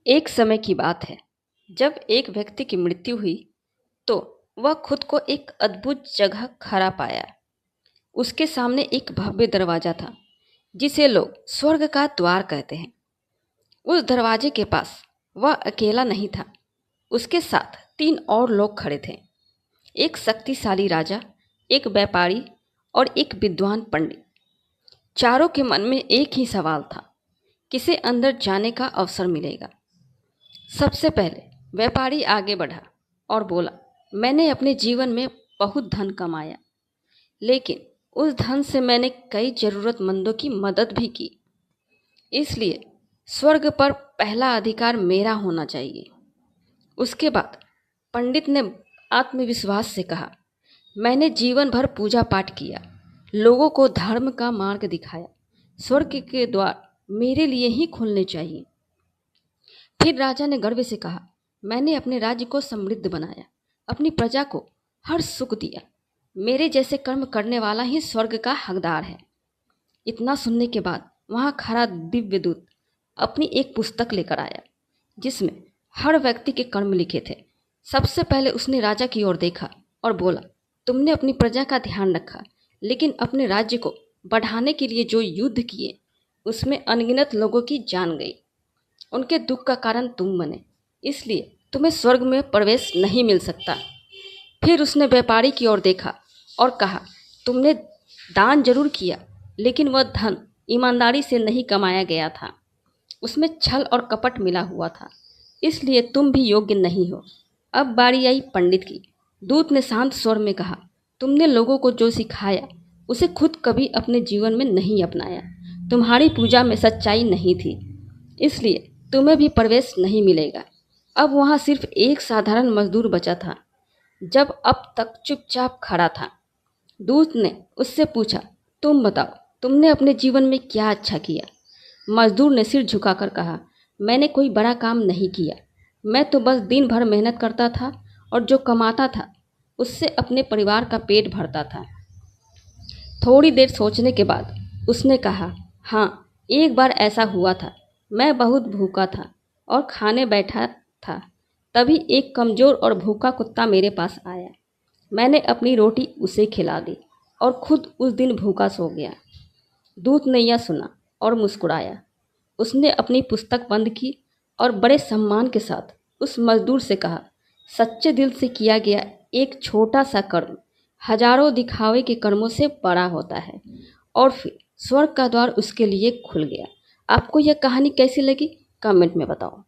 एक समय की बात है जब एक व्यक्ति की मृत्यु हुई तो वह खुद को एक अद्भुत जगह खड़ा पाया। उसके सामने एक भव्य दरवाजा था जिसे लोग स्वर्ग का द्वार कहते हैं। उस दरवाजे के पास वह अकेला नहीं था, उसके साथ तीन और लोग खड़े थे। एक शक्तिशाली राजा, एक व्यापारी और एक विद्वान पंडित। चारों के मन में एक ही सवाल था, किसे अंदर जाने का अवसर मिलेगा। सबसे पहले व्यापारी आगे बढ़ा और बोला, मैंने अपने जीवन में बहुत धन कमाया, लेकिन उस धन से मैंने कई जरूरतमंदों की मदद भी की। इसलिए स्वर्ग पर पहला अधिकार मेरा होना चाहिए। उसके बाद पंडित ने आत्मविश्वास से कहा, मैंने जीवन भर पूजा पाठ किया, लोगों को धर्म का मार्ग दिखाया, स्वर्ग के द्वार मेरे लिए ही खुलने चाहिए। फिर राजा ने गर्व से कहा, मैंने अपने राज्य को समृद्ध बनाया, अपनी प्रजा को हर सुख दिया, मेरे जैसे कर्म करने वाला ही स्वर्ग का हकदार है। इतना सुनने के बाद वहाँ खड़ा दिव्य दूत अपनी एक पुस्तक लेकर आया जिसमें हर व्यक्ति के कर्म लिखे थे। सबसे पहले उसने राजा की ओर देखा और बोला, तुमने अपनी प्रजा का ध्यान रखा, लेकिन अपने राज्य को बढ़ाने के लिए जो युद्ध किए उसमें अनगिनत लोगों की जान गई। उनके दुख का कारण तुम बने, इसलिए तुम्हें स्वर्ग में प्रवेश नहीं मिल सकता। फिर उसने व्यापारी की ओर देखा और कहा, तुमने दान जरूर किया, लेकिन वह धन ईमानदारी से नहीं कमाया गया था, उसमें छल और कपट मिला हुआ था, इसलिए तुम भी योग्य नहीं हो। अब बारी आई पंडित की। दूत ने शांत स्वर में कहा, तुमने लोगों को जो सिखाया उसे खुद कभी अपने जीवन में नहीं अपनाया, तुम्हारी पूजा में सच्चाई नहीं थी, इसलिए तुम्हें भी प्रवेश नहीं मिलेगा। अब वहाँ सिर्फ एक साधारण मजदूर बचा था, जब अब तक चुपचाप खड़ा था। दूत ने उससे पूछा, तुम बताओ, तुमने अपने जीवन में क्या अच्छा किया? मजदूर ने सिर झुकाकर कहा, मैंने कोई बड़ा काम नहीं किया, मैं तो बस दिन भर मेहनत करता था और जो कमाता था उससे अपने परिवार का पेट भरता था। थोड़ी देर सोचने के बाद उसने कहा, हाँ, एक बार ऐसा हुआ था, मैं बहुत भूखा था और खाने बैठा था, तभी एक कमज़ोर और भूखा कुत्ता मेरे पास आया। मैंने अपनी रोटी उसे खिला दी और खुद उस दिन भूखा सो गया। दूत ने यह सुना और मुस्कुराया। उसने अपनी पुस्तक बंद की और बड़े सम्मान के साथ उस मजदूर से कहा, सच्चे दिल से किया गया एक छोटा सा कर्म हजारों दिखावे के कर्मों से बड़ा होता है। और फिर स्वर्ग का द्वार उसके लिए खुल गया। आपको यह कहानी कैसी लगी? कमेंट में बताओ।